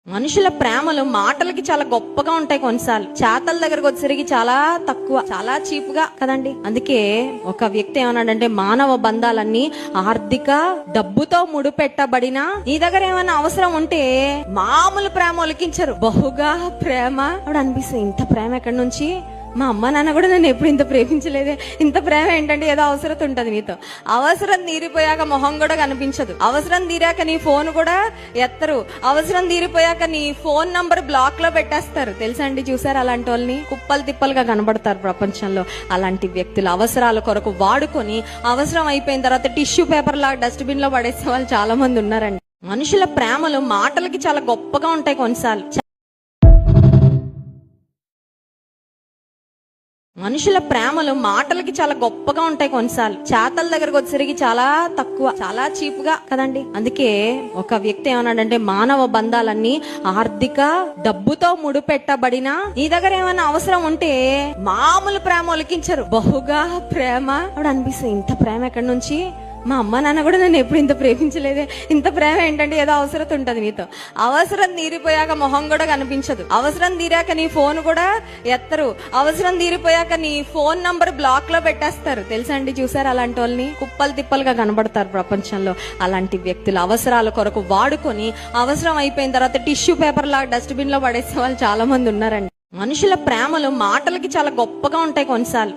మనుషుల ప్రేమలు మాటలకి చాలా గొప్పగా ఉంటాయి, కొన్నిసార్లు చేతల దగ్గరకు వచ్చేసరికి చాలా తక్కువ, చాలా చీప్ గా కదండి. అందుకే ఒక వ్యక్తి ఏమన్నాడంటే, మానవ బంధాలన్నీ ఆర్థిక డబ్బుతో ముడిపెట్టబడిన నీ దగ్గర ఏమైనా అవసరం ఉంటే మామూలు ప్రేమ ఒలికించరు, బహుగా ప్రేమ అప్పుడు అనిపిస్తుంది. ఇంత ప్రేమ ఎక్కడి నుంచి? మా అమ్మ నాన్న కూడా నన్ను ఎప్పుడు ఇంత ప్రేమించలేదే. ఇంత ప్రేమ ఏంటంటే, ఏదో అవసరం ఉంటది నీతో. అవసరం తీరిపోయాక మొహం కూడా కనిపించదు. అవసరం తీరాక నీ ఫోన్ కూడా ఎత్తరు. అవసరం తీరిపోయాక నీ ఫోన్ నంబర్ బ్లాక్ లో పెట్టేస్తారు. తెలుసా అండి, చూసారు అలాంటి వాళ్ళని? కుప్పలు తిప్పలుగా కనబడతారు ప్రపంచంలో. అలాంటి వ్యక్తులు అవసరాల కొరకు వాడుకొని అవసరం అయిపోయిన తర్వాత టిష్యూ పేపర్ లాగా డస్ట్బిన్ లో పడేసే వాళ్ళు చాలా మంది ఉన్నారండి. మనుషుల ప్రేమలు మాటలకి చాలా గొప్పగా ఉంటాయి కొన్నిసార్లు. మనుషుల ప్రేమలు మాటలకి చాలా గొప్పగా ఉంటాయి, కొన్నిసార్లు చేతల దగ్గరకు వచ్చేసరికి చాలా తక్కువ, చాలా చీప్ గా కదండి. అందుకే ఒక వ్యక్తి ఏమన్నాడంటే, మానవ బంధాలన్నీ ఆర్థిక డబ్బుతో ముడిపెట్టబడిన నీ దగ్గర ఏమైనా అవసరం ఉంటే మామూలు ప్రేమ ఒలికించరు, బహుగా ప్రేమ అప్పుడు అనిపిస్తుంది. ఇంత ప్రేమ ఎక్కడి నుంచి? మా అమ్మ నాన్న కూడా నన్ను ఎప్పుడు ఇంత ప్రేమించలేదే. ఇంత ప్రేమ ఏంటంటే, ఏదో అవసరం ఉంటది నీతో. అవసరం తీరిపోయాక మొహం కూడా కనిపించదు. అవసరం తీరాక నీ ఫోన్ కూడా ఎత్తరు. అవసరం తీరిపోయాక నీ ఫోన్ నంబర్ బ్లాక్ లో పెట్టేస్తారు. తెలుసా అండి, చూసారు అలాంటి వాళ్ళని? కుప్పలు తిప్పలుగా కనబడతారు ప్రపంచంలో. అలాంటి వ్యక్తులు అవసరాల కొరకు వాడుకొని అవసరం అయిపోయిన తర్వాత టిష్యూ పేపర్ లాగా డస్ట్బిన్ లో పడేసే వాళ్ళు చాలా మంది ఉన్నారండి. మనుషుల ప్రేమలు మాటలకి చాలా గొప్పగా ఉంటాయి కొన్నిసార్లు.